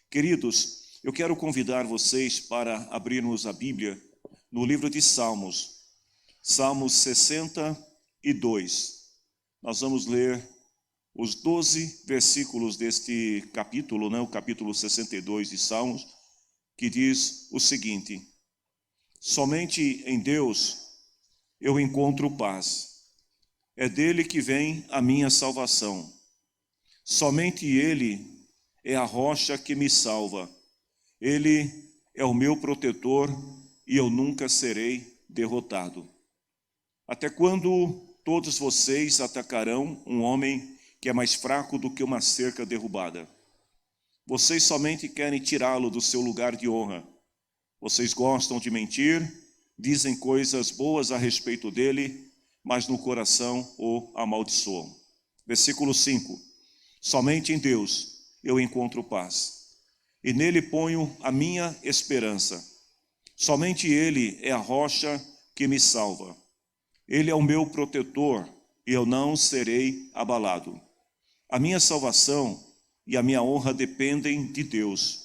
Queridos, eu quero convidar vocês para abrirmos a Bíblia no livro de Salmos, Salmos 62. Nós vamos ler os 12 versículos deste capítulo, o capítulo 62 de Salmos, que diz o seguinte: somente em Deus eu encontro paz, é dele que vem a minha salvação. Somente Ele é a rocha que me salva. Ele é o meu protetor e eu nunca serei derrotado. Até quando todos vocês atacarão um homem que é mais fraco do que uma cerca derrubada? Vocês somente querem tirá-lo do seu lugar de honra. Vocês gostam de mentir, dizem coisas boas a respeito dele, mas no coração o amaldiçoam. Versículo 5. Somente em Deus eu encontro paz, e nele ponho a minha esperança. Somente Ele é a rocha que me salva. Ele é o meu protetor, e eu não serei abalado. A minha salvação e a minha honra dependem de Deus.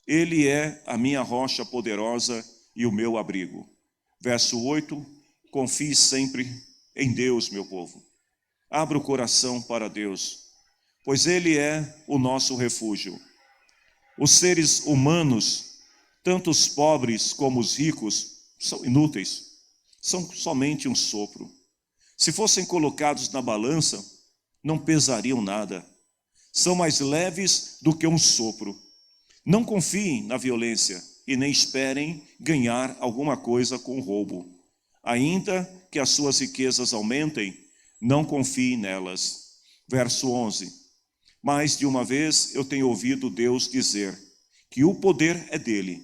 Ele é a minha rocha poderosa e o meu abrigo. Verso 8, confie sempre em Deus, meu povo. Abra o coração para Deus, pois Ele é o nosso refúgio. Os seres humanos, tanto os pobres como os ricos, são inúteis, são somente um sopro. Se fossem colocados na balança, não pesariam nada. São mais leves do que um sopro. Não confiem na violência e nem esperem ganhar alguma coisa com roubo. Ainda que as suas riquezas aumentem, não confiem nelas. Verso 11. Mais de uma vez eu tenho ouvido Deus dizer que o poder é dele,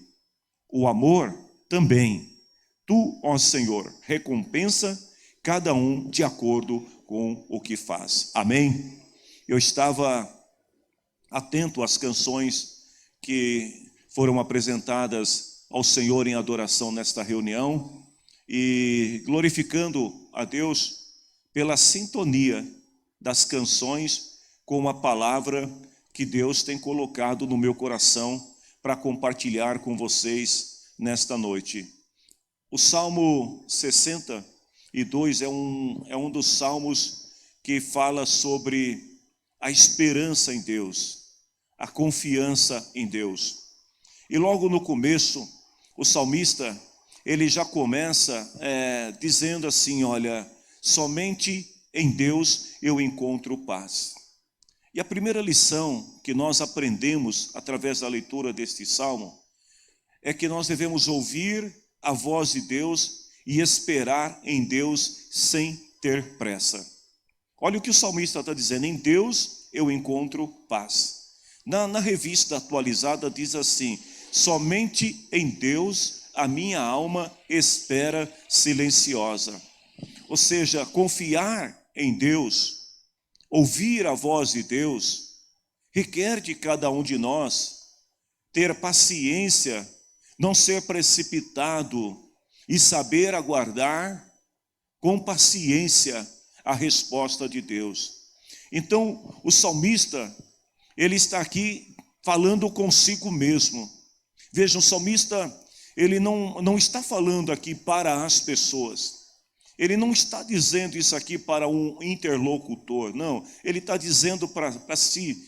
o amor também. Tu, ó Senhor, recompensa cada um de acordo com o que faz. Amém? Eu estava atento às canções que foram apresentadas ao Senhor em adoração nesta reunião e glorificando a Deus pela sintonia das canções com a palavra que Deus tem colocado no meu coração para compartilhar com vocês nesta noite. O Salmo 62 é um dos salmos que fala sobre a esperança em Deus, a confiança em Deus. E logo no começo, o salmista, ele já começa dizendo assim, olha, somente em Deus eu encontro paz. E a primeira lição que nós aprendemos através da leitura deste salmo é que nós devemos ouvir a voz de Deus e esperar em Deus sem ter pressa. Olha o que o salmista está dizendo: em Deus eu encontro paz. Na revista atualizada diz assim: somente em Deus a minha alma espera silenciosa. Ou seja, confiar em Deus, ouvir a voz de Deus, requer de cada um de nós ter paciência, não ser precipitado e saber aguardar com paciência a resposta de Deus. Então, o salmista, ele está aqui falando consigo mesmo. Veja, o salmista, ele não está falando aqui para as pessoas. Ele não está dizendo isso aqui para um interlocutor, não. Ele está dizendo para si,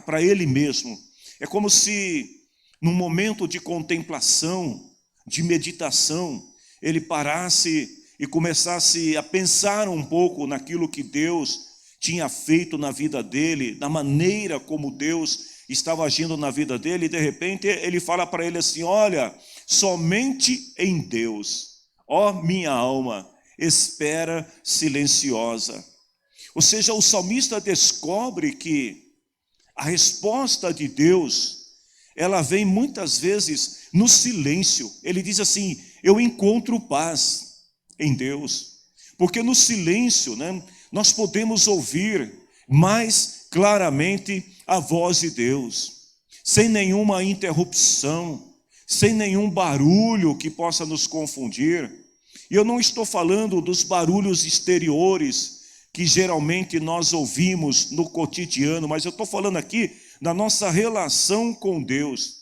para ele mesmo. É como se, num momento de contemplação, de meditação, ele parasse e começasse a pensar um pouco naquilo que Deus tinha feito na vida dele, na maneira como Deus estava agindo na vida dele, e de repente ele fala para ele assim: olha, somente em Deus, ó minha alma, espera silenciosa. Ou seja, o salmista descobre que a resposta de Deus, ela vem muitas vezes no silêncio. Ele diz assim: eu encontro paz em Deus, porque no silêncio, nós podemos ouvir mais claramente a voz de Deus, sem nenhuma interrupção, sem nenhum barulho que possa nos confundir. E eu não estou falando dos barulhos exteriores que geralmente nós ouvimos no cotidiano, mas eu estou falando aqui da nossa relação com Deus,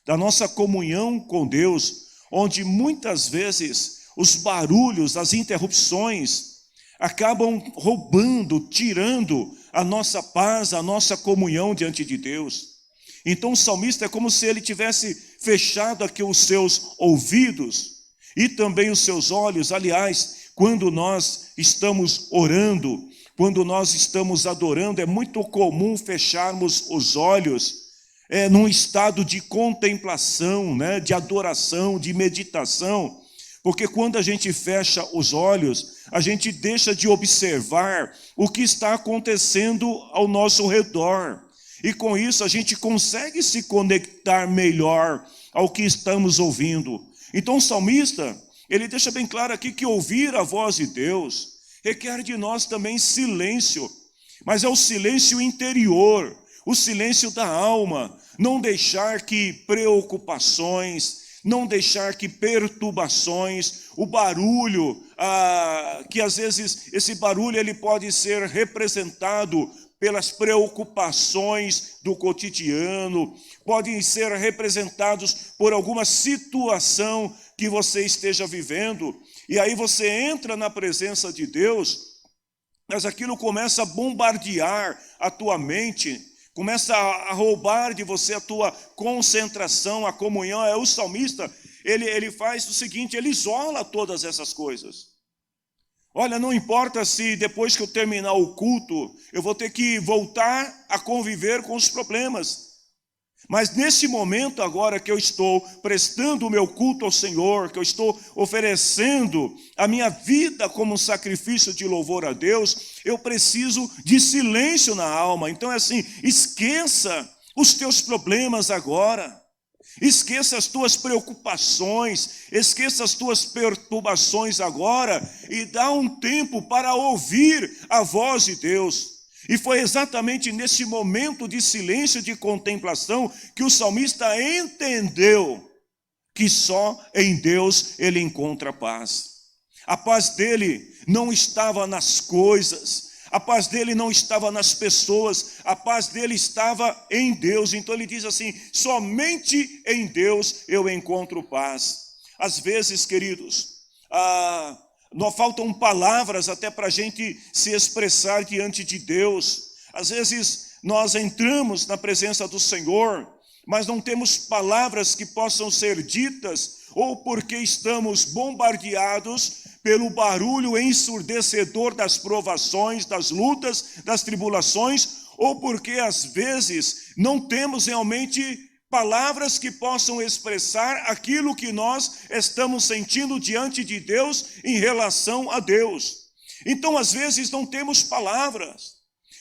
da nossa comunhão com Deus, onde muitas vezes os barulhos, as interrupções acabam roubando, tirando a nossa paz, a nossa comunhão diante de Deus. Então o salmista é como se ele tivesse fechado aqui os seus ouvidos e também os seus olhos. Aliás, quando nós estamos orando, quando nós estamos adorando, é muito comum fecharmos os olhos num estado de contemplação, né, de adoração, de meditação, porque quando a gente fecha os olhos, a gente deixa de observar o que está acontecendo ao nosso redor. E com isso a gente consegue se conectar melhor ao que estamos ouvindo. Então o salmista, ele deixa bem claro aqui que ouvir a voz de Deus requer de nós também silêncio, mas é o silêncio interior, o silêncio da alma, não deixar que preocupações, não deixar que perturbações, o barulho, que às vezes esse barulho ele pode ser representado pelas preocupações do cotidiano, podem ser representados por alguma situação que você esteja vivendo, e aí você entra na presença de Deus, mas aquilo começa a bombardear a tua mente, começa a roubar de você a tua concentração, a comunhão. O salmista, ele faz o seguinte, ele isola todas essas coisas. Olha, não importa se depois que eu terminar o culto, eu vou ter que voltar a conviver com os problemas. Mas nesse momento agora que eu estou prestando o meu culto ao Senhor, que eu estou oferecendo a minha vida como um sacrifício de louvor a Deus, eu preciso de silêncio na alma. Então é assim, esqueça os teus problemas agora. Esqueça as tuas preocupações, esqueça as tuas perturbações agora e dá um tempo para ouvir a voz de Deus. E foi exatamente nesse momento de silêncio, de contemplação, que o salmista entendeu que só em Deus ele encontra paz. A paz dele não estava nas coisas, a paz dele não estava nas pessoas, a paz dele estava em Deus. Então ele diz assim, somente em Deus eu encontro paz. Às vezes, queridos, não faltam palavras até para a gente se expressar diante de Deus. Às vezes nós entramos na presença do Senhor, mas não temos palavras que possam ser ditas, ou porque estamos bombardeados pelo barulho ensurdecedor das provações, das lutas, das tribulações, ou porque às vezes não temos realmente palavras que possam expressar aquilo que nós estamos sentindo diante de Deus em relação a Deus. Então, às vezes, não temos palavras,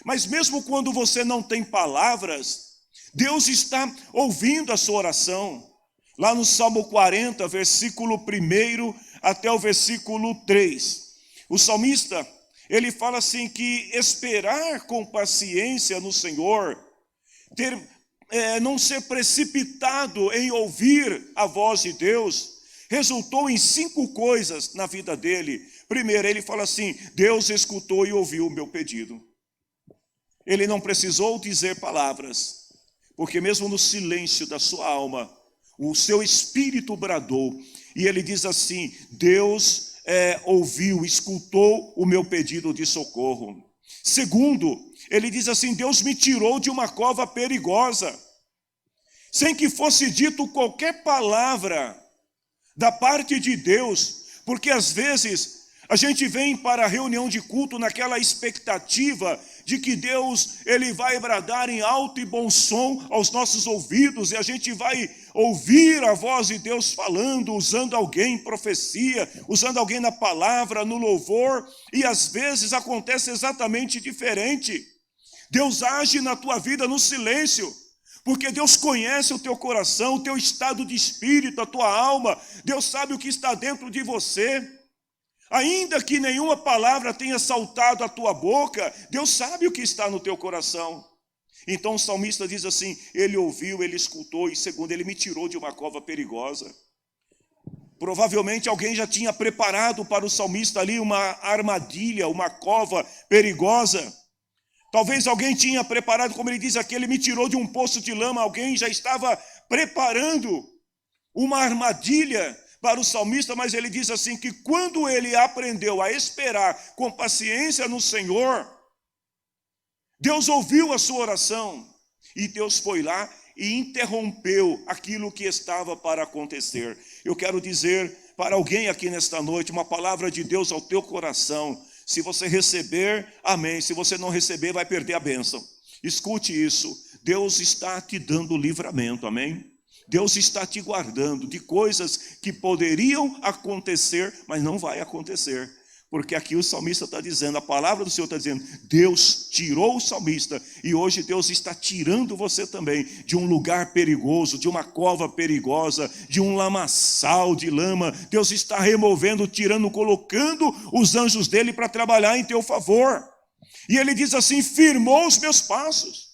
mas mesmo quando você não tem palavras, Deus está ouvindo a sua oração. Lá no Salmo 40, versículo 1 até o versículo 3, o salmista, ele fala assim que esperar com paciência no Senhor, não ser precipitado em ouvir a voz de Deus, resultou em 5 coisas na vida dele. Primeiro, ele fala assim, Deus escutou e ouviu o meu pedido. Ele não precisou dizer palavras, porque mesmo no silêncio da sua alma, o seu espírito bradou, e ele diz assim, Deus ouviu, escutou o meu pedido de socorro. Segundo, ele diz assim, Deus me tirou de uma cova perigosa, sem que fosse dito qualquer palavra da parte de Deus, porque às vezes a gente vem para a reunião de culto naquela expectativa de que Deus ele vai bradar em alto e bom som aos nossos ouvidos, e a gente vai ouvir a voz de Deus falando, usando alguém em profecia, usando alguém na palavra, no louvor, e às vezes acontece exatamente diferente. Deus age na tua vida no silêncio, porque Deus conhece o teu coração, o teu estado de espírito, a tua alma. Deus sabe o que está dentro de você. Ainda que nenhuma palavra tenha saltado à tua boca, Deus sabe o que está no teu coração. Então o salmista diz assim, ele ouviu, ele escutou, e segundo, ele me tirou de uma cova perigosa. Provavelmente alguém já tinha preparado para o salmista ali uma armadilha, uma cova perigosa, Talvez alguém tinha preparado, como ele diz aqui, ele me tirou de um poço de lama. Alguém já estava preparando uma armadilha para o salmista, mas ele diz assim, que quando ele aprendeu a esperar com paciência no Senhor, Deus ouviu a sua oração, e Deus foi lá e interrompeu aquilo que estava para acontecer. Eu quero dizer para alguém aqui nesta noite, uma palavra de Deus ao teu coração. Se você receber, amém. Se você não receber, vai perder a bênção. Escute isso. Deus está te dando livramento, amém? Deus está te guardando de coisas que poderiam acontecer, mas não vai acontecer. Porque aqui o salmista está dizendo, a palavra do Senhor está dizendo, Deus tirou o salmista, e hoje Deus está tirando você também de um lugar perigoso, de uma cova perigosa, de um lamaçal de lama. Deus está removendo, tirando, colocando os anjos dele para trabalhar em teu favor. E ele diz assim, firmou os meus passos.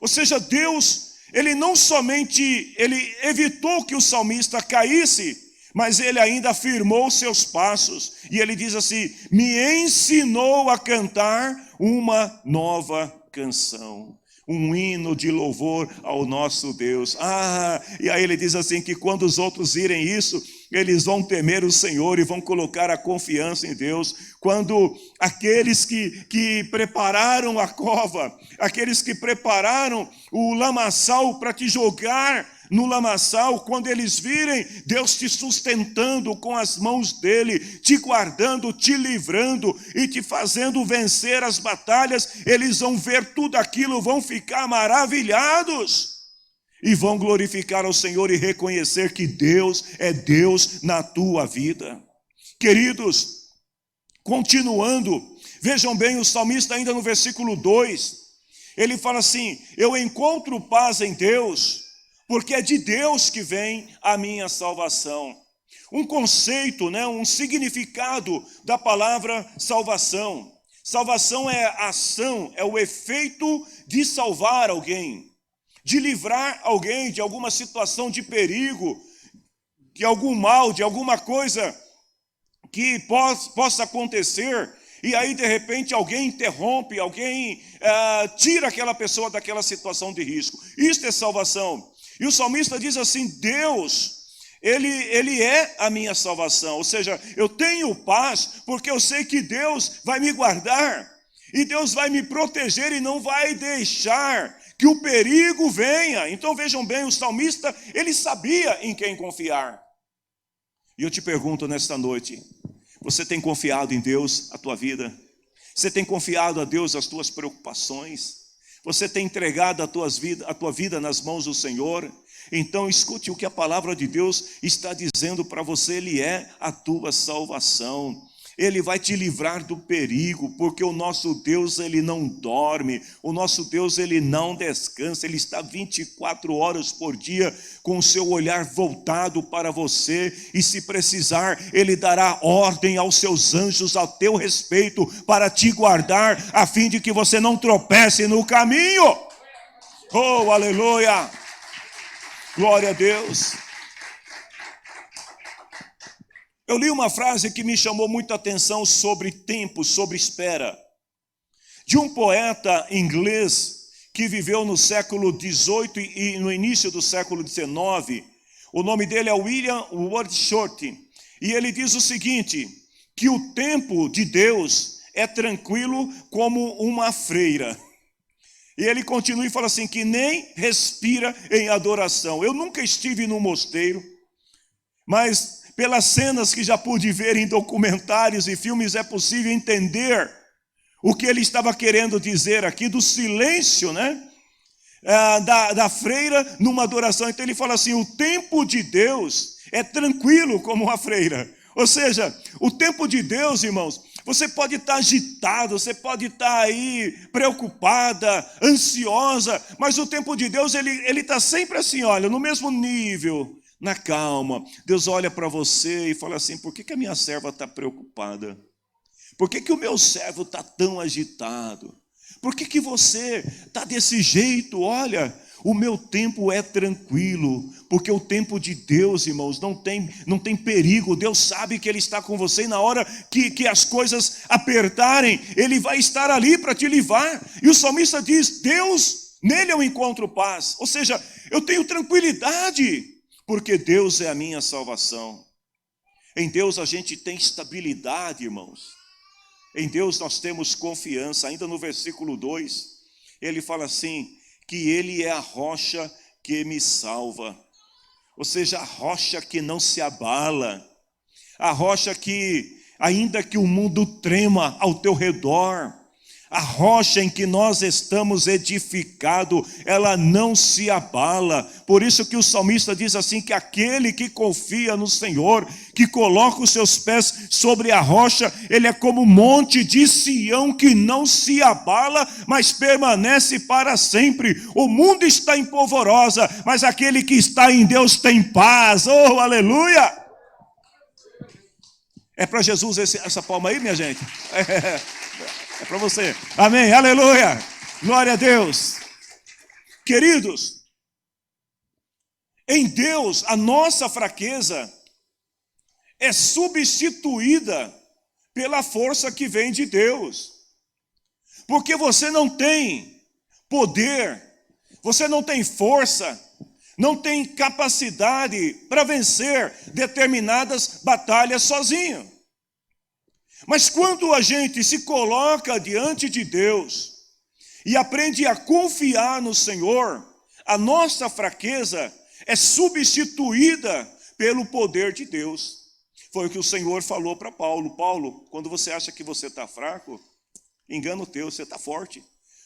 Ou seja, Deus, ele não somente, ele evitou que o salmista caísse, mas ele ainda afirmou seus passos. E ele diz assim, me ensinou a cantar uma nova canção. Um hino de louvor ao nosso Deus. E aí ele diz assim, que quando os outros virem isso, eles vão temer o Senhor e vão colocar a confiança em Deus. Quando aqueles que prepararam a cova, aqueles que prepararam o lamaçal para te jogar no lamaçal, quando eles virem Deus te sustentando com as mãos dele, te guardando, te livrando e te fazendo vencer as batalhas, eles vão ver tudo aquilo, vão ficar maravilhados e vão glorificar ao Senhor e reconhecer que Deus é Deus na tua vida. Queridos, continuando, vejam bem, o salmista ainda no versículo 2, ele fala assim, eu encontro paz em Deus, porque é de Deus que vem a minha salvação. Um conceito, um significado da palavra salvação. Salvação é a ação, é o efeito de salvar alguém, de livrar alguém de alguma situação de perigo, de algum mal, de alguma coisa que possa acontecer. E aí de repente alguém interrompe, alguém tira aquela pessoa daquela situação de risco. Isso é salvação. E o salmista diz assim, Deus, ele é a minha salvação. Ou seja, eu tenho paz porque eu sei que Deus vai me guardar. E Deus vai me proteger e não vai deixar que o perigo venha. Então vejam bem, o salmista, ele sabia em quem confiar. E eu te pergunto nesta noite, você tem confiado em Deus a tua vida? Você tem confiado a Deus as tuas preocupações? Você tem entregado a tua vida nas mãos do Senhor? Então escute o que a palavra de Deus está dizendo para você. Ele é a tua salvação. Ele vai te livrar do perigo, porque o nosso Deus, ele não dorme, o nosso Deus, ele não descansa, ele está 24 horas por dia com o seu olhar voltado para você, e se precisar, ele dará ordem aos seus anjos a teu respeito, para te guardar, a fim de que você não tropece no caminho. Oh, aleluia! Glória a Deus! Eu li uma frase que me chamou muita atenção sobre tempo, sobre espera, de um poeta inglês que viveu no século XVIII e no início do século XIX. O nome dele é William Wordsworth, e ele diz o seguinte, que o tempo de Deus é tranquilo como uma freira. E ele continua e fala assim, que nem respira em adoração. Eu nunca estive num mosteiro, mas pelas cenas que já pude ver em documentários e filmes, é possível entender o que ele estava querendo dizer aqui, do silêncio, da freira numa adoração. Então ele fala assim, o tempo de Deus é tranquilo como uma freira. Ou seja, o tempo de Deus, irmãos, você pode estar agitado, você pode estar aí preocupada, ansiosa, mas o tempo de Deus, ele está sempre assim, olha, no mesmo nível, na calma. Deus olha para você e fala assim, por que a minha serva está preocupada? Por que o meu servo está tão agitado? Por que você está desse jeito? Olha, O meu tempo é tranquilo, porque o tempo de Deus, irmãos, não tem perigo. Deus sabe que Ele está com você, e na hora que as coisas apertarem, Ele vai estar ali para te livrar. E o salmista diz: Deus, nele eu encontro paz. Ou seja, eu tenho tranquilidade, porque Deus é a minha salvação. Em Deus a gente tem estabilidade, irmãos. Em Deus nós temos confiança. Ainda no versículo 2, ele fala assim, que Ele é a rocha que me salva. Ou seja, a rocha que não se abala. A rocha que, ainda que o mundo trema ao teu redor, a rocha em que nós estamos edificados, ela não se abala. Por isso que o salmista diz assim, que aquele que confia no Senhor, que coloca os seus pés sobre a rocha, ele é como o monte de Sião que não se abala, mas permanece para sempre. O mundo está em polvorosa, mas aquele que está em Deus tem paz. Oh, aleluia! É para Jesus essa palma aí, minha gente? É para você. Amém, aleluia, glória a Deus. Queridos, em Deus a nossa fraqueza é substituída pela força que vem de Deus. Porque você não tem poder, você não tem força, não tem capacidade para vencer determinadas batalhas sozinho. Mas quando a gente se coloca diante de Deus e aprende a confiar no Senhor, a nossa fraqueza é substituída pelo poder de Deus. Foi o que o Senhor falou para Paulo. Paulo, quando você acha que você está fraco, engano o teu, você está forte.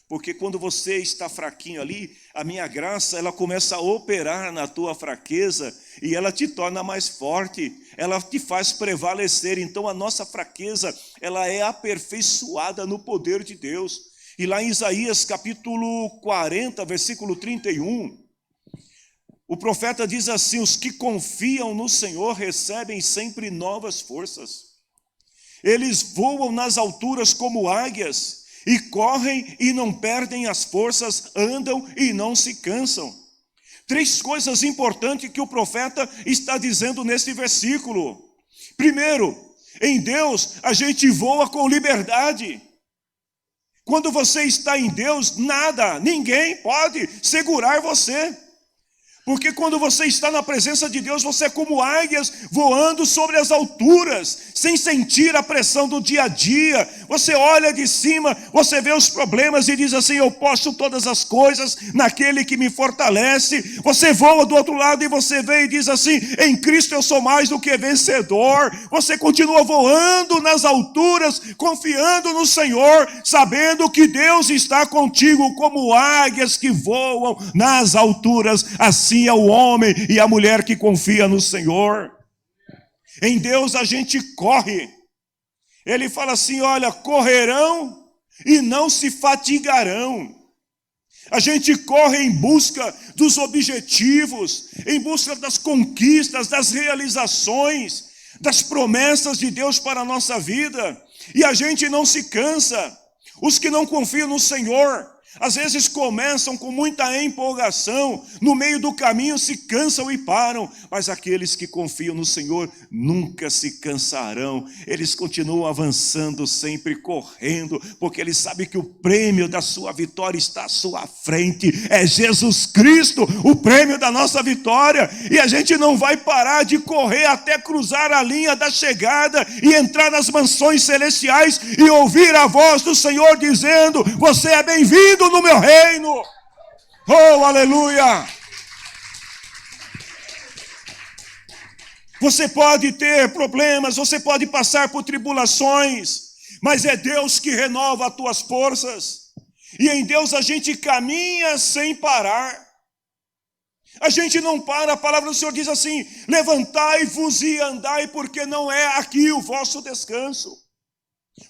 Porque quando você está fraquinho ali, a minha graça, ela começa a operar na tua fraqueza e ela te torna mais forte, ela te faz prevalecer. Então a nossa fraqueza, ela é aperfeiçoada no poder de Deus. E lá em Isaías capítulo 40, versículo 31, o profeta diz assim, os que confiam no Senhor recebem sempre novas forças. Eles voam nas alturas como águias, e correm e não perdem as forças, andam e não se cansam. 3 coisas importantes que o profeta está dizendo nesse versículo. Primeiro, em Deus a gente voa com liberdade. Quando você está em Deus, nada, ninguém pode segurar você. Porque quando você está na presença de Deus, você é como águias voando sobre as alturas, sem sentir a pressão do dia a dia. Você olha de cima, você vê os problemas e diz assim, eu posso todas as coisas naquele que me fortalece. Você voa do outro lado e você vê e diz assim, em Cristo eu sou mais do que vencedor. Você continua voando nas alturas, confiando no Senhor, sabendo que Deus está contigo como águias que voam nas alturas. Assim é o homem e a mulher que confia no Senhor. Em Deus a gente corre. Ele fala assim, olha, correrão e não se fatigarão. A gente corre em busca dos objetivos, em busca das conquistas, das realizações, das promessas de Deus para a nossa vida. E a gente não se cansa. Os que não confiam no Senhor, às vezes começam com muita empolgação, no meio do caminho se cansam e param, mas aqueles que confiam no Senhor nunca se cansarão, eles continuam avançando, sempre correndo, porque eles sabem que o prêmio da sua vitória está à sua frente, é Jesus Cristo, o prêmio da nossa vitória, e a gente não vai parar de correr até cruzar a linha da chegada e entrar nas mansões celestiais e ouvir a voz do Senhor dizendo, você é bem-vindo no meu reino. Oh, aleluia. Você pode ter problemas, você pode passar por tribulações, mas é Deus que renova as tuas forças. E em Deus a gente caminha sem parar. A gente não para, a palavra do Senhor diz assim, levantai-vos e andai, porque não é aqui o vosso descanso.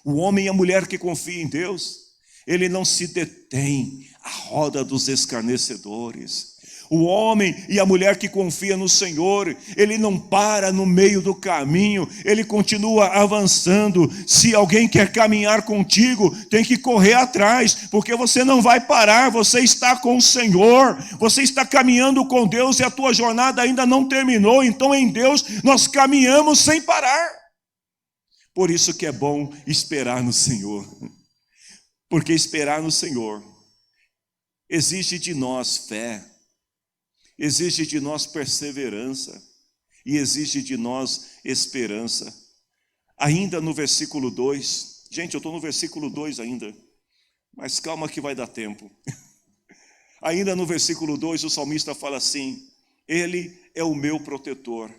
O homem e a mulher que confia em Deus, ele não se detém à roda dos escarnecedores. O homem e a mulher que confia no Senhor, ele não para no meio do caminho, ele continua avançando. Se alguém quer caminhar contigo, tem que correr atrás, porque você não vai parar, você está com o Senhor, você está caminhando com Deus e a tua jornada ainda não terminou, então em Deus nós caminhamos sem parar. Por isso que é bom esperar no Senhor, porque esperar no Senhor exige de nós fé, exige de nós perseverança e exige de nós esperança. Ainda no versículo 2, gente, eu estou no versículo 2 ainda, mas calma que vai dar tempo. Ainda no versículo 2 o salmista fala assim: Ele é o meu protetor,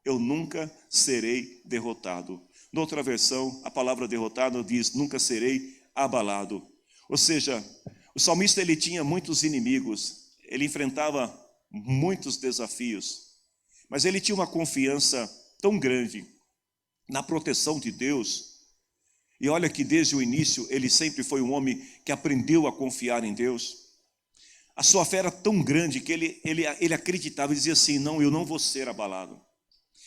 eu nunca serei derrotado. Noutra versão, a palavra derrotado diz: nunca serei abalado. Ou seja, o salmista ele tinha muitos inimigos, ele enfrentava muitos desafios, mas ele tinha uma confiança tão grande na proteção de Deus. E olha que desde o início ele sempre foi um homem que aprendeu a confiar em Deus. A sua fé era tão grande que ele acreditava e dizia assim: não, eu não vou ser abalado,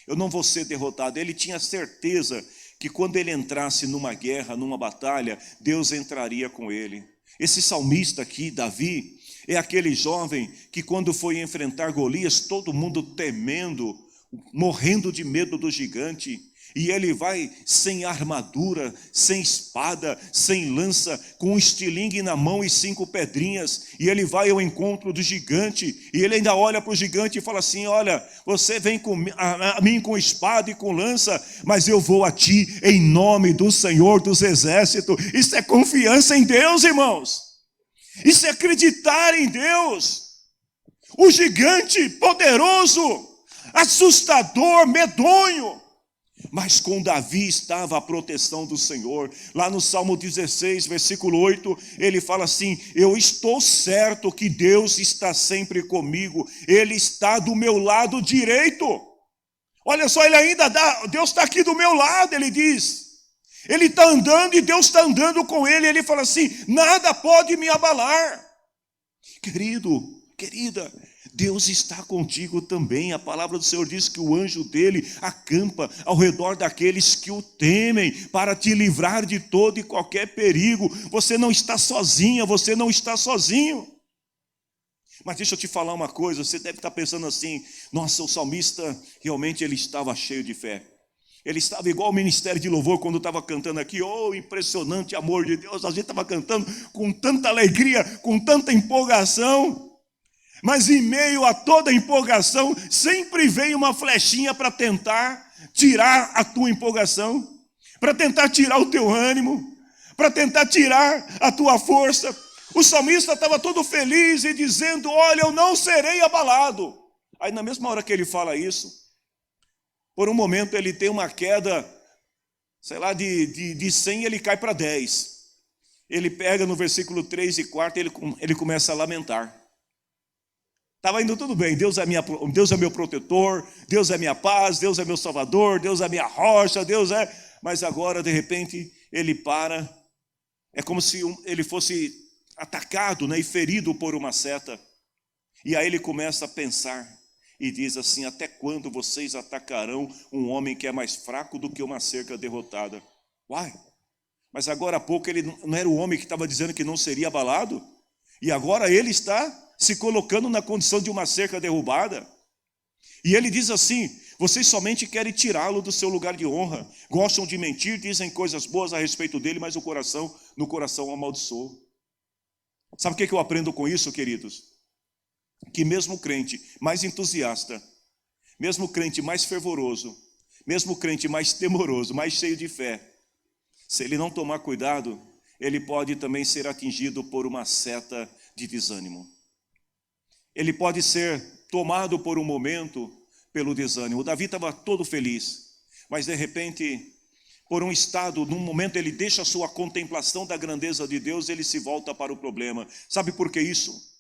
eu não vou ser derrotado. Ele tinha certeza que quando ele entrasse numa guerra, numa batalha, Deus entraria com ele. Esse salmista aqui, Davi, é aquele jovem que quando foi enfrentar Golias, todo mundo temendo, morrendo de medo do gigante, e ele vai sem armadura, sem espada, sem lança, com um estilingue na mão e 5 pedrinhas, e ele vai ao encontro do gigante, e ele ainda olha para o gigante e fala assim: olha, você vem a mim com espada e com lança, mas eu vou a ti em nome do Senhor dos Exércitos. Isso é confiança em Deus, irmãos, isso é acreditar em Deus. O gigante poderoso, assustador, medonho, mas com Davi estava a proteção do Senhor. Lá no Salmo 16, versículo 8, ele fala assim: eu estou certo que Deus está sempre comigo, Ele está do meu lado direito. Olha só, ele ainda dá, Deus está aqui do meu lado, ele diz. Ele está andando e Deus está andando com ele. Ele fala assim: nada pode me abalar. Querido, querida, Deus está contigo também. A palavra do Senhor diz que o anjo dele acampa ao redor daqueles que o temem, para te livrar de todo e qualquer perigo. Você não está sozinha, você não está sozinho. Mas deixa eu te falar uma coisa, você deve estar pensando assim: nossa, o salmista realmente ele estava cheio de fé. Ele estava igual o ministério de louvor quando estava cantando aqui. Oh, impressionante amor de Deus. A gente estava cantando com tanta alegria, com tanta empolgação. Mas em meio a toda a empolgação, sempre vem uma flechinha para tentar tirar a tua empolgação, para tentar tirar o teu ânimo, para tentar tirar a tua força. O salmista estava todo feliz e dizendo: olha, eu não serei abalado. Aí na mesma hora que ele fala isso, por um momento ele tem uma queda, sei lá, de 100 ele cai para 10. Ele pega no versículo 3 e 4, ele começa a lamentar. Estava indo tudo bem, Deus é meu protetor, Deus é minha paz, Deus é meu salvador, Deus é minha rocha, Deus é... Mas agora, de repente, ele para, é como se ele fosse atacado, né, e ferido por uma seta. E aí ele começa a pensar e diz assim: até quando vocês atacarão um homem que é mais fraco do que uma cerca derrotada? Uai, mas agora há pouco ele não era o homem que estava dizendo que não seria abalado? E agora ele está se colocando na condição de uma cerca derrubada. E ele diz assim: vocês somente querem tirá-lo do seu lugar de honra, gostam de mentir, dizem coisas boas a respeito dele, mas no coração amaldiçoam. Sabe o que eu aprendo com isso, queridos? Que mesmo crente mais entusiasta, mesmo crente mais fervoroso, mesmo crente mais temoroso, mais cheio de fé, se ele não tomar cuidado, ele pode também ser atingido por uma seta de desânimo. Ele pode ser tomado por um momento pelo desânimo. O Davi estava todo feliz, mas de repente, por um estado, num momento ele deixa a sua contemplação da grandeza de Deus, ele se volta para o problema. Sabe por que isso?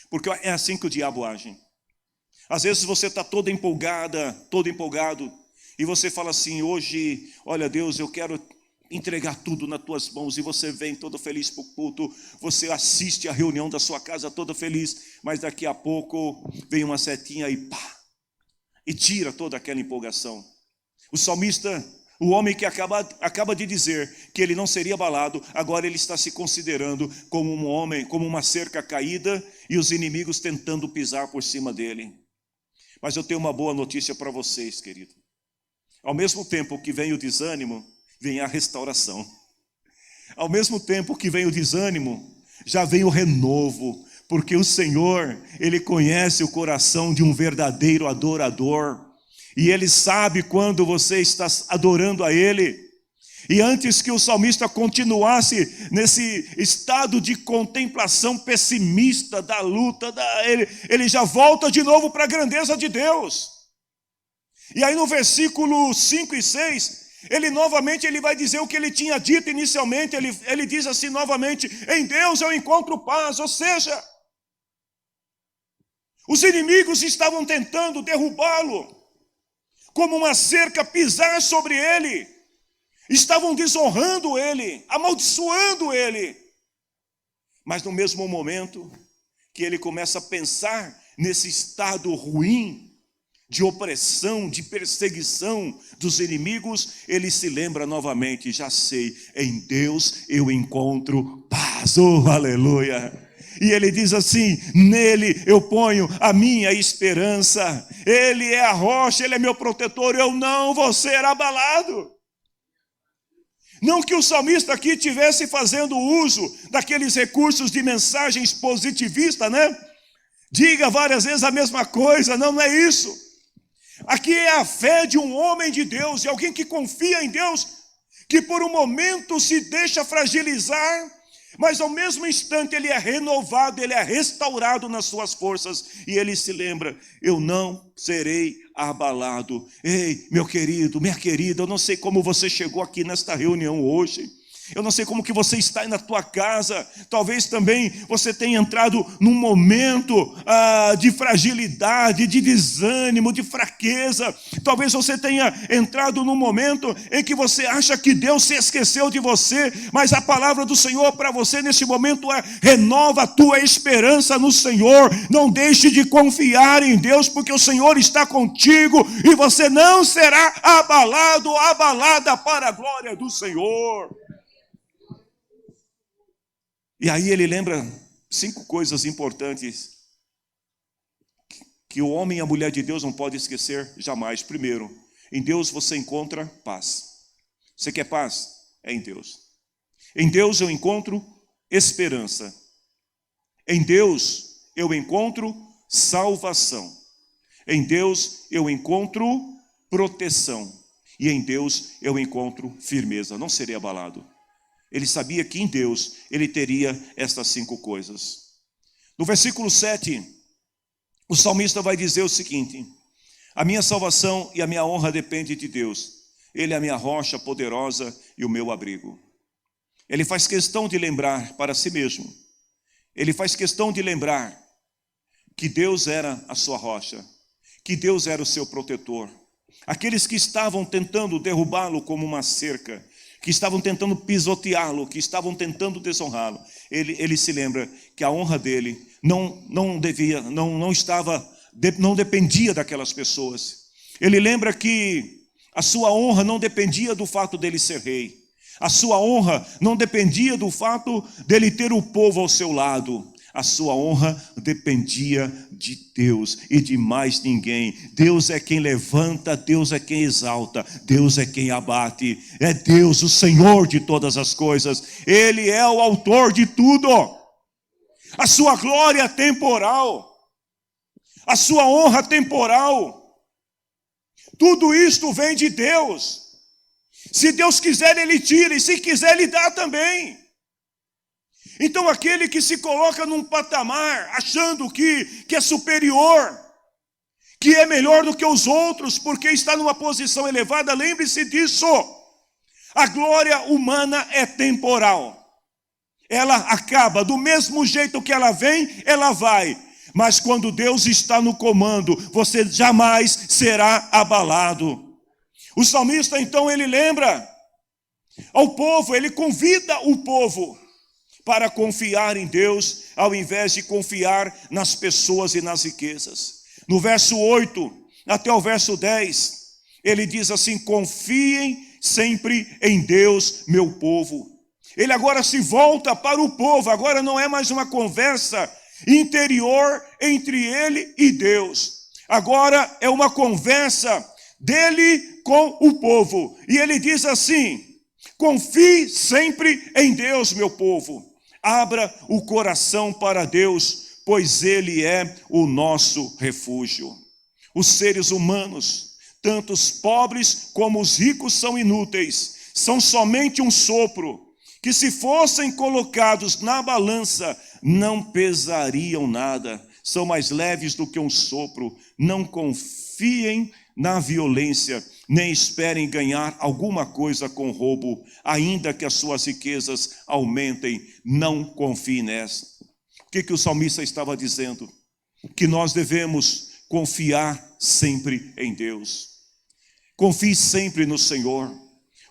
Porque é assim que o diabo age. Às vezes você está toda empolgada, todo empolgado, e você fala assim: hoje, olha Deus, eu quero entregar tudo nas tuas mãos, e você vem todo feliz para o culto, você assiste a reunião da sua casa todo feliz, mas daqui a pouco vem uma setinha e pá, e tira toda aquela empolgação. O salmista, o homem que acaba de dizer que ele não seria abalado, agora ele está se considerando como um homem, como uma cerca caída, e os inimigos tentando pisar por cima dele. Mas eu tenho uma boa notícia para vocês, querido. Ao mesmo tempo que vem o desânimo, vem a restauração. Ao mesmo tempo que vem o desânimo, já vem o renovo, porque o Senhor, Ele conhece o coração de um verdadeiro adorador, e Ele sabe quando você está adorando a Ele. E antes que o salmista continuasse nesse estado de contemplação pessimista da luta, ele já volta de novo para a grandeza de Deus. E aí no versículo 5 e 6, ele novamente vai dizer o que ele tinha dito inicialmente. Ele diz assim novamente: em Deus eu encontro paz. Ou seja, os inimigos estavam tentando derrubá-lo, como uma cerca, pisar sobre ele, estavam desonrando ele, amaldiçoando ele. Mas no mesmo momento que ele começa a pensar nesse estado ruim, de opressão, de perseguição dos inimigos, ele se lembra novamente: já sei, em Deus eu encontro paz. Oh, aleluia! E ele diz assim: nele eu ponho a minha esperança, ele é a rocha, ele é meu protetor, eu não vou ser abalado. Não que o salmista aqui estivesse fazendo uso daqueles recursos de mensagens positivistas, né? Diga várias vezes a mesma coisa, não é isso. Aqui é a fé de um homem de Deus, de alguém que confia em Deus, que por um momento se deixa fragilizar, mas ao mesmo instante ele é renovado, ele é restaurado nas suas forças, e ele se lembra: eu não serei abalado. Ei, meu querido, minha querida, eu não sei como você chegou aqui nesta reunião hoje, eu não sei como que você está aí na tua casa. Talvez também você tenha entrado num momento de fragilidade, de desânimo, de fraqueza. Talvez você tenha entrado num momento em que você acha que Deus se esqueceu de você, mas a palavra do Senhor para você nesse momento é: renova a tua esperança no Senhor, não deixe de confiar em Deus, porque o Senhor está contigo, e você não será abalado, abalada, para a glória do Senhor. E aí ele lembra 5 coisas importantes que o homem e a mulher de Deus não podem esquecer jamais. Primeiro, em Deus você encontra paz. Você quer paz? É em Deus. Em Deus eu encontro esperança. Em Deus eu encontro salvação. Em Deus eu encontro proteção. E em Deus eu encontro firmeza. Não serei abalado. Ele sabia que em Deus ele teria estas 5 coisas. No versículo 7, o salmista vai dizer o seguinte: a minha salvação e a minha honra dependem de Deus. Ele é a minha rocha poderosa e o meu abrigo. Ele faz questão de lembrar para si mesmo, ele faz questão de lembrar que Deus era a sua rocha, que Deus era o seu protetor. Aqueles que estavam tentando derrubá-lo como uma cerca, que estavam tentando pisoteá-lo, que estavam tentando desonrá-lo, ele se lembra que a honra dele não dependia daquelas pessoas. Ele lembra que a sua honra não dependia do fato dele ser rei. A sua honra não dependia do fato dele ter o povo ao seu lado. A sua honra dependia de Deus e de mais ninguém. Deus é quem levanta, Deus é quem exalta, Deus é quem abate. É Deus, o Senhor de todas as coisas. Ele é o autor de tudo. A sua glória temporal, a sua honra temporal, tudo isto vem de Deus. Se Deus quiser, Ele tira, e se quiser, Ele dá também. Então aquele que se coloca num patamar, achando que é superior, que é melhor do que os outros, porque está numa posição elevada, lembre-se disso. A glória humana é temporal. Ela acaba, do mesmo jeito que ela vem, ela vai. Mas quando Deus está no comando, você jamais será abalado. O salmista então ele lembra ao povo, ele convida o povo para confiar em Deus, ao invés de confiar nas pessoas e nas riquezas. No verso 8 até o verso 10, ele diz assim: confiem sempre em Deus, meu povo. Ele agora se volta para o povo, agora não é mais uma conversa interior entre ele e Deus. Agora é uma conversa dele com o povo. E ele diz assim: confie sempre em Deus, meu povo. Abra o coração para Deus, pois Ele é o nosso refúgio. Os seres humanos, tanto os pobres como os ricos, são inúteis, são somente um sopro, que se fossem colocados na balança, não pesariam nada, são mais leves do que um sopro. Não confiem na violência, nem esperem ganhar alguma coisa com roubo, ainda que as suas riquezas aumentem, não confiem nessa. O que o salmista estava dizendo? Que nós devemos confiar sempre em Deus. Confie sempre no Senhor.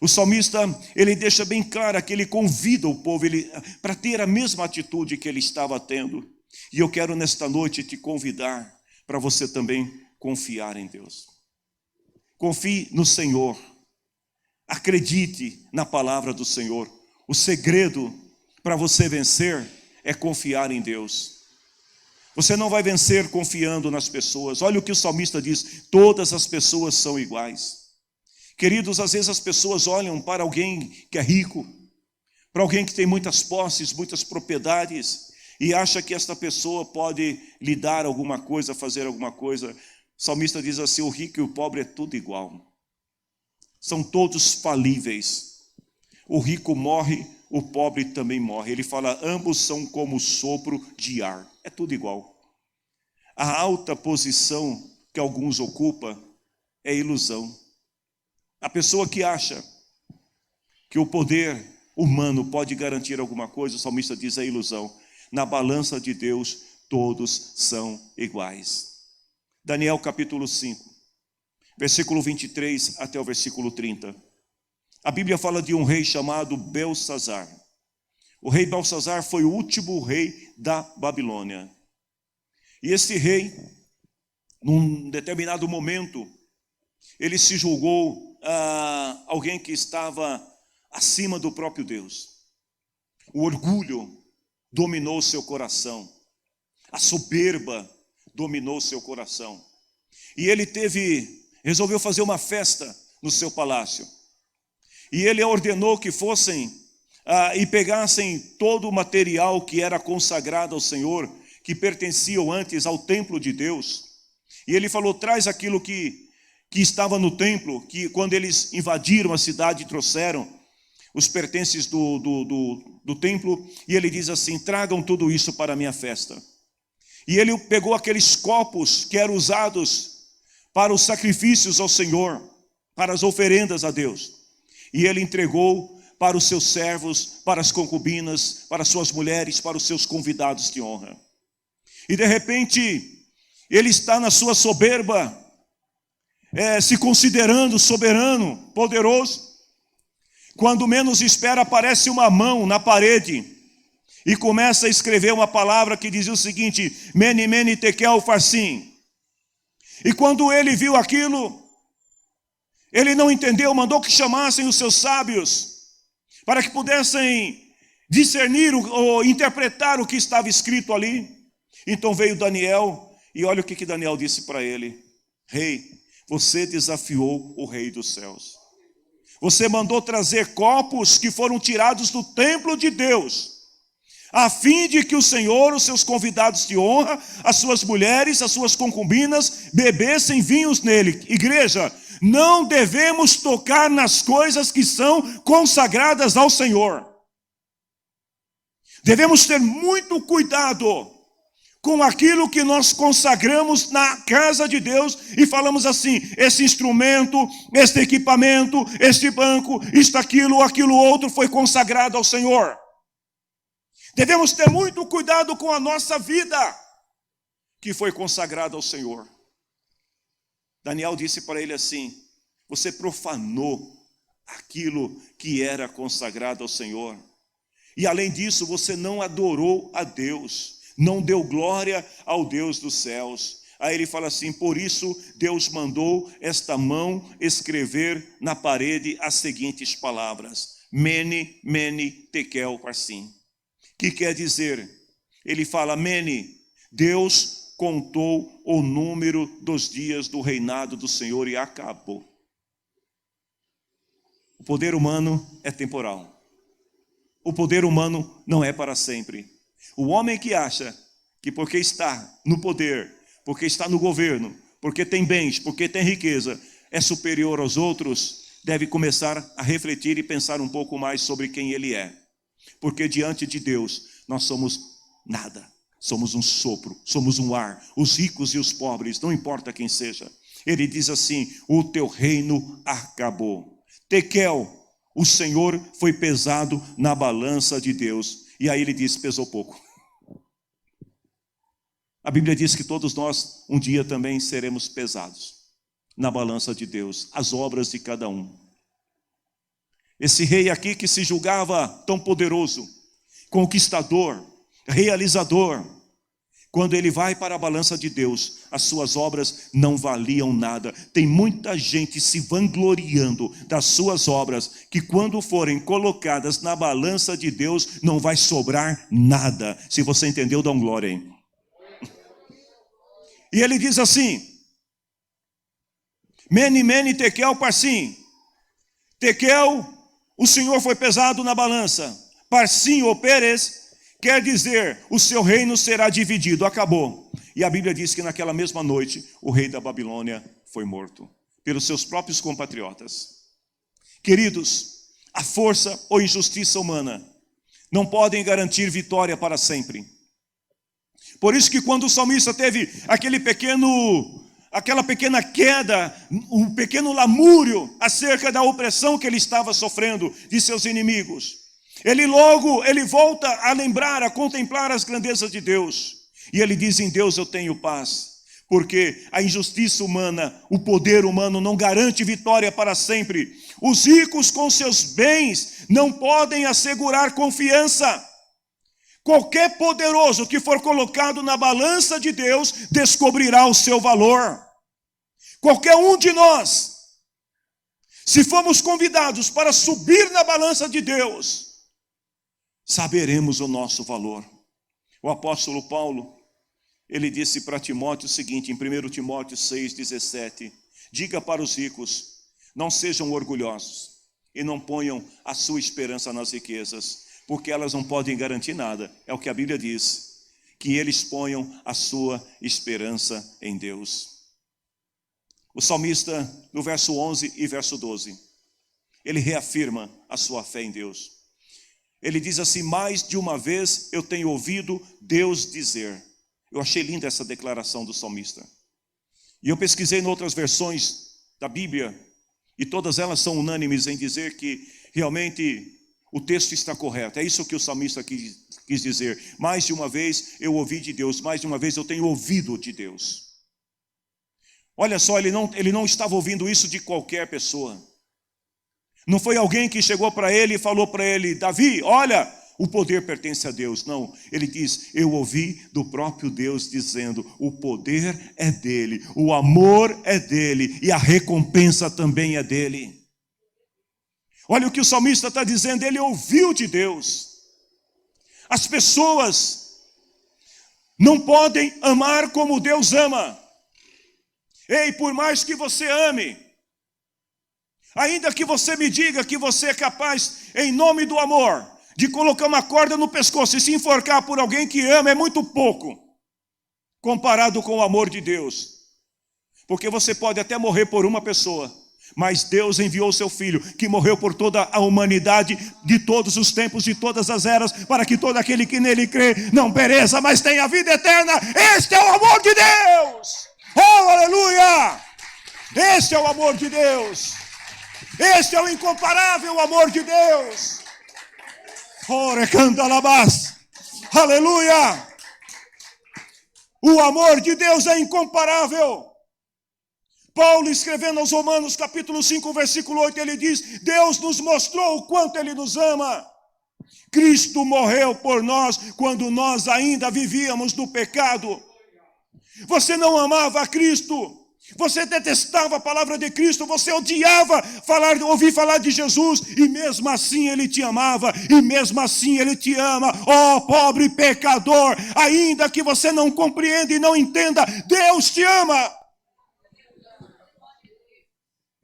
O salmista, ele deixa bem claro que ele convida o povo para ter a mesma atitude que ele estava tendo. E eu quero nesta noite te convidar para você também confiar em Deus. Confie no Senhor. Acredite na palavra do Senhor. O segredo para você vencer é confiar em Deus. Você não vai vencer confiando nas pessoas. Olha o que o salmista diz: todas as pessoas são iguais. Queridos, às vezes as pessoas olham para alguém que é rico, para alguém que tem muitas posses, muitas propriedades, e acha que esta pessoa pode lhe dar alguma coisa, fazer alguma coisa. O salmista diz assim: o rico e o pobre é tudo igual. São todos falíveis. O rico morre, o pobre também morre. Ele fala: ambos são como o sopro de ar. É tudo igual. A alta posição que alguns ocupam é ilusão. A pessoa que acha que o poder humano pode garantir alguma coisa, o salmista diz, é ilusão. Na balança de Deus, todos são iguais. Daniel capítulo 5, versículo 23 até o versículo 30. A Bíblia fala de um rei chamado Belsazar. O rei Belsazar foi o último rei da Babilônia. E esse rei, num determinado momento, ele se julgou alguém que estava acima do próprio Deus. O orgulho dominou seu coração. A soberba dominou seu coração. E ele resolveu fazer uma festa no seu palácio. E ele ordenou que fossem e pegassem todo o material que era consagrado ao Senhor, que pertenciam antes ao templo de Deus. E ele falou: traz aquilo que estava no templo, que quando eles invadiram a cidade, trouxeram os pertences do templo. E ele diz assim: tragam tudo isso para a minha festa. E ele pegou aqueles copos que eram usados para os sacrifícios ao Senhor, para as oferendas a Deus. E ele entregou para os seus servos, para as concubinas, para as suas mulheres, para os seus convidados de honra. E de repente, ele está na sua soberba, se considerando soberano, poderoso. Quando menos espera, aparece uma mão na parede e começa a escrever uma palavra que dizia o seguinte: Mene, Mene, Tekel, Farsim. E quando ele viu aquilo, ele não entendeu, mandou que chamassem os seus sábios, para que pudessem discernir ou interpretar o que estava escrito ali. Então veio Daniel, e olha o que Daniel disse para ele: rei, você desafiou o rei dos céus. Você mandou trazer copos que foram tirados do templo de Deus, a fim de que o Senhor, os seus convidados de honra, as suas mulheres, as suas concubinas, bebessem vinhos nele. Igreja, não devemos tocar nas coisas que são consagradas ao Senhor. Devemos ter muito cuidado com aquilo que nós consagramos na casa de Deus e falamos assim: esse instrumento, este equipamento, este banco, isto, aquilo outro foi consagrado ao Senhor. Devemos ter muito cuidado com a nossa vida, que foi consagrada ao Senhor. Daniel disse para ele assim: você profanou aquilo que era consagrado ao Senhor. E além disso, você não adorou a Deus, não deu glória ao Deus dos céus. Aí ele fala assim: por isso Deus mandou esta mão escrever na parede as seguintes palavras: Mene, Mene, Tekel, Parsim. Que quer dizer, ele fala: Mene, Deus contou o número dos dias do reinado do Senhor e acabou. O poder humano é temporal. O poder humano não é para sempre. O homem que acha que porque está no poder, porque está no governo, porque tem bens, porque tem riqueza, é superior aos outros, deve começar a refletir e pensar um pouco mais sobre quem ele é. Porque diante de Deus, nós somos nada. Somos um sopro, somos um ar. Os ricos e os pobres, não importa quem seja. Ele diz assim: o teu reino acabou. Tekel, o Senhor foi pesado na balança de Deus. E aí ele diz: pesou pouco. A Bíblia diz que todos nós um dia também seremos pesados na balança de Deus, as obras de cada um. Esse rei aqui que se julgava tão poderoso, conquistador, realizador, quando ele vai para a balança de Deus, as suas obras não valiam nada. Tem muita gente se vangloriando das suas obras, que quando forem colocadas na balança de Deus, não vai sobrar nada. Se você entendeu, dá um glória aí. E ele diz assim: Mene, Mene, Tekel, Parsim. Tekel, o Senhor foi pesado na balança. Parsim ou Pérez quer dizer, o seu reino será dividido, acabou. E a Bíblia diz que naquela mesma noite, o rei da Babilônia foi morto pelos seus próprios compatriotas. Queridos, a força ou injustiça humana não podem garantir vitória para sempre. Por isso que quando o salmista teve aquela pequena queda, um pequeno lamúrio acerca da opressão que ele estava sofrendo de seus inimigos, ele volta a lembrar, a contemplar as grandezas de Deus. E ele diz: em Deus eu tenho paz. Porque a injustiça humana, o poder humano não garante vitória para sempre. Os ricos com seus bens não podem assegurar confiança. Qualquer poderoso que for colocado na balança de Deus descobrirá o seu valor. Qualquer um de nós, se formos convidados para subir na balança de Deus, saberemos o nosso valor. O apóstolo Paulo, ele disse para Timóteo o seguinte, em 1 Timóteo 6,17: diga para os ricos, não sejam orgulhosos e não ponham a sua esperança nas riquezas, porque elas não podem garantir nada. É o que a Bíblia diz, que eles ponham a sua esperança em Deus. O salmista, no verso 11 e verso 12, ele reafirma a sua fé em Deus. Ele diz assim: mais de uma vez eu tenho ouvido Deus dizer. Eu achei linda essa declaração do salmista. E eu pesquisei em outras versões da Bíblia, e todas elas são unânimes em dizer que realmente o texto está correto. É isso que o salmista quis dizer. Mais de uma vez eu ouvi de Deus, mais de uma vez eu tenho ouvido de Deus. Olha só, ele não estava ouvindo isso de qualquer pessoa. Não foi alguém que chegou para ele e falou para ele: Davi, olha, o poder pertence a Deus. Não, ele diz: eu ouvi do próprio Deus dizendo, o poder é dele, o amor é dele e a recompensa também é dele. Olha o que o salmista está dizendo, ele ouviu de Deus. As pessoas não podem amar como Deus ama. Ei, por mais que você ame, ainda que você me diga que você é capaz, em nome do amor, de colocar uma corda no pescoço e se enforcar por alguém que ama, é muito pouco, comparado com o amor de Deus. Porque você pode até morrer por uma pessoa, mas Deus enviou o seu Filho, que morreu por toda a humanidade, de todos os tempos, de todas as eras, para que todo aquele que nele crê, não pereça, mas tenha vida eterna. Este é o amor de Deus! Oh, aleluia! Este é o amor de Deus! Este é o incomparável amor de Deus! Ore canta labás! Aleluia! O amor de Deus é incomparável! Paulo, escrevendo aos Romanos, capítulo 5, versículo 8, ele diz: Deus nos mostrou o quanto Ele nos ama. Cristo morreu por nós quando nós ainda vivíamos no pecado. Você não amava a Cristo, você detestava a palavra de Cristo, você odiava ouvir falar de Jesus, e mesmo assim Ele te amava, e mesmo assim Ele te ama. Ó pobre pecador, ainda que você não compreenda e não entenda, Deus te ama.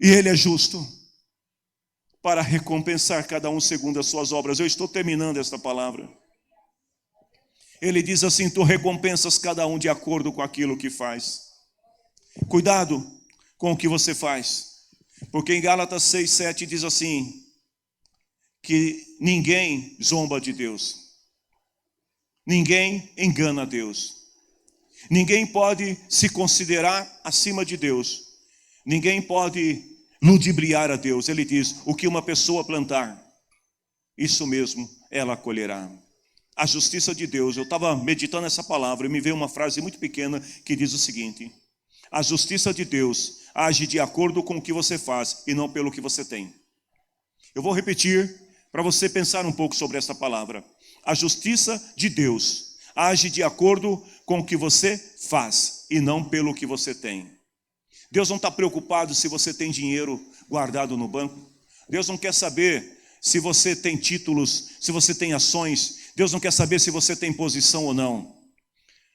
E Ele é justo para recompensar cada um segundo as suas obras. Eu estou terminando esta palavra. Ele diz assim: tu recompensas cada um de acordo com aquilo que faz. Cuidado com o que você faz, porque em Gálatas 6:7 diz assim, que ninguém zomba de Deus, ninguém engana Deus, ninguém pode se considerar acima de Deus, ninguém pode ludibriar a Deus. Ele diz: o que uma pessoa plantar, isso mesmo ela colherá. A justiça de Deus. Eu estava meditando essa palavra e me veio uma frase muito pequena que diz o seguinte: a justiça de Deus age de acordo com o que você faz e não pelo que você tem. Eu vou repetir para você pensar um pouco sobre essa palavra. A justiça de Deus age de acordo com o que você faz e não pelo que você tem. Deus não está preocupado se você tem dinheiro guardado no banco. Deus não quer saber se você tem títulos, se você tem ações. Deus não quer saber se você tem posição ou não.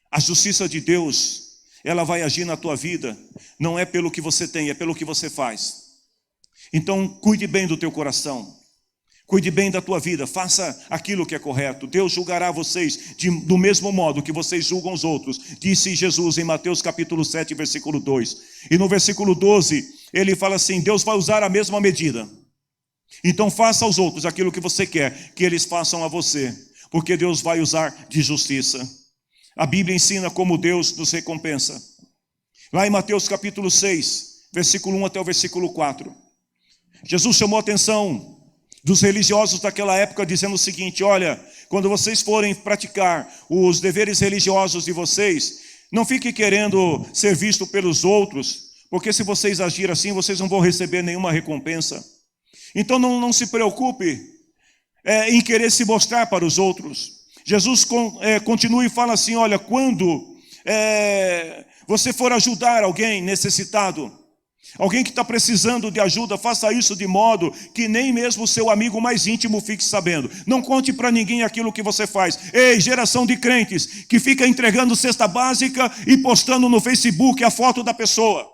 A justiça de Deus, ela vai agir na tua vida, não é pelo que você tem, é pelo que você faz. Então, cuide bem do teu coração, cuide bem da tua vida, faça aquilo que é correto. Deus julgará vocês do mesmo modo que vocês julgam os outros, disse Jesus em Mateus capítulo 7, versículo 2. E no versículo 12, ele fala assim: Deus vai usar a mesma medida. Então faça aos outros aquilo que você quer que eles façam a você, porque Deus vai usar de justiça. A Bíblia ensina como Deus nos recompensa. Lá em Mateus capítulo 6, versículo 1 até o versículo 4. Jesus chamou a atenção dos religiosos daquela época, dizendo o seguinte: olha, quando vocês forem praticar os deveres religiosos de vocês, não fiquem querendo ser visto pelos outros, porque se vocês agirem assim, vocês não vão receber nenhuma recompensa. Então não se preocupe em querer se mostrar para os outros. Jesus continua e fala assim: olha, quando você for ajudar alguém necessitado, alguém que está precisando de ajuda, faça isso de modo que nem mesmo o seu amigo mais íntimo fique sabendo. Não conte para ninguém aquilo que você faz. Ei, geração de crentes que fica entregando cesta básica e postando no Facebook a foto da pessoa.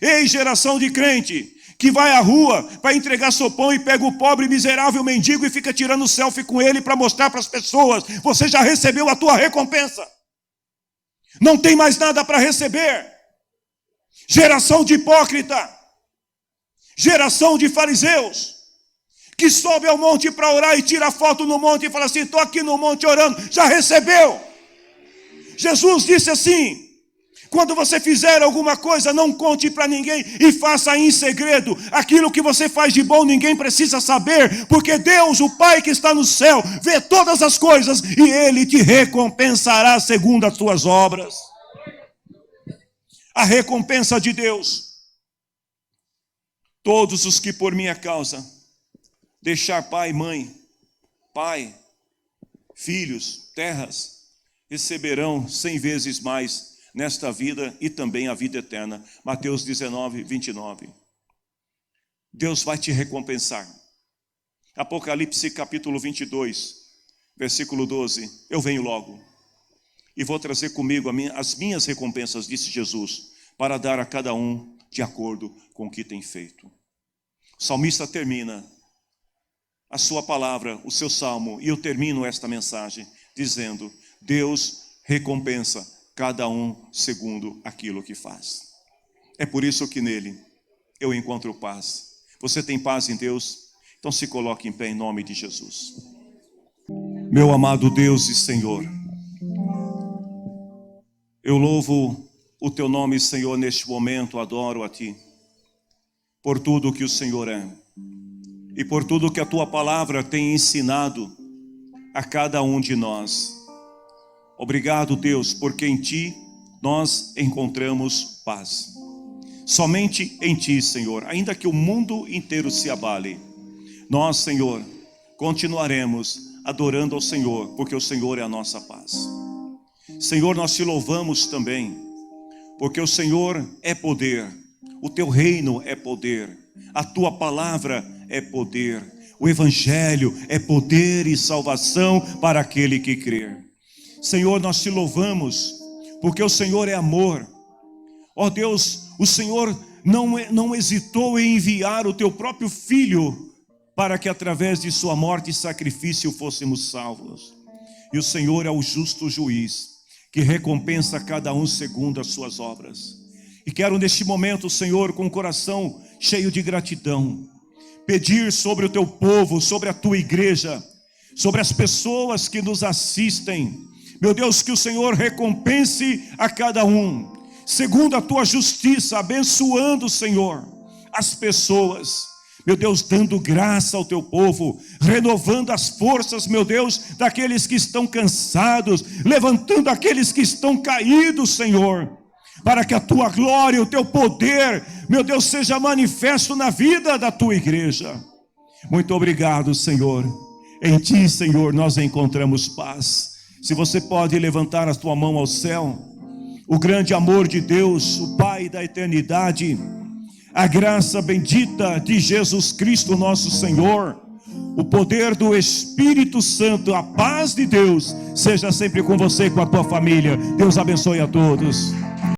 Ei, geração de crente que vai à rua para entregar sopão e pega o pobre miserável mendigo e fica tirando selfie com ele para mostrar para as pessoas: você já recebeu a tua recompensa, não tem mais nada para receber. Geração de hipócrita, geração de fariseus, que sobe ao monte para orar e tira foto no monte e fala assim: estou aqui no monte orando, já recebeu. Jesus disse assim: quando você fizer alguma coisa, não conte para ninguém e faça em segredo. Aquilo que você faz de bom, ninguém precisa saber, porque Deus, o Pai que está no céu, vê todas as coisas e Ele te recompensará segundo as tuas obras. A recompensa de Deus. Todos os que por minha causa deixar pai e mãe, pai, filhos, terras, receberão 100 vezes mais nesta vida e também a vida eterna. Mateus 19, 29. Deus vai te recompensar. Apocalipse capítulo 22, versículo 12. Eu venho logo e vou trazer comigo as minhas recompensas, disse Jesus, para dar a cada um de acordo com o que tem feito. O salmista termina a sua palavra, o seu salmo, e eu termino esta mensagem dizendo: Deus recompensa cada um segundo aquilo que faz. É por isso que nele eu encontro paz. Você tem paz em Deus? Então se coloque em pé em nome de Jesus. Meu amado Deus e Senhor, eu louvo o teu nome, Senhor, neste momento, adoro a ti, por tudo que o Senhor é, e por tudo que a tua palavra tem ensinado a cada um de nós. Obrigado, Deus, porque em ti nós encontramos paz. Somente em Ti, Senhor, ainda que o mundo inteiro se abale, nós, Senhor, continuaremos adorando ao Senhor, porque o Senhor é a nossa paz. Senhor, nós Te louvamos também, porque o Senhor é poder, o Teu reino é poder, a Tua palavra é poder, o Evangelho é poder e salvação para aquele que crer. Senhor, nós Te louvamos, porque o Senhor é amor. Ó Deus, o Senhor não hesitou em enviar o Teu próprio Filho, para que através de sua morte e sacrifício fôssemos salvos. E o Senhor é o justo juiz, que recompensa cada um segundo as suas obras. E quero neste momento, Senhor, com o coração cheio de gratidão, pedir sobre o Teu povo, sobre a Tua igreja, sobre as pessoas que nos assistem. Meu Deus, que o Senhor recompense a cada um, segundo a Tua justiça, abençoando, Senhor, as pessoas. Meu Deus, dando graça ao Teu povo, renovando as forças, meu Deus, daqueles que estão cansados, levantando aqueles que estão caídos, Senhor, para que a Tua glória, o Teu poder, meu Deus, seja manifesto na vida da Tua igreja. Muito obrigado, Senhor. Em Ti, Senhor, nós encontramos paz. Se você pode levantar a tua mão ao céu, o grande amor de Deus, o Pai da eternidade, a graça bendita de Jesus Cristo nosso Senhor, o poder do Espírito Santo, a paz de Deus, seja sempre com você e com a tua família. Deus abençoe a todos.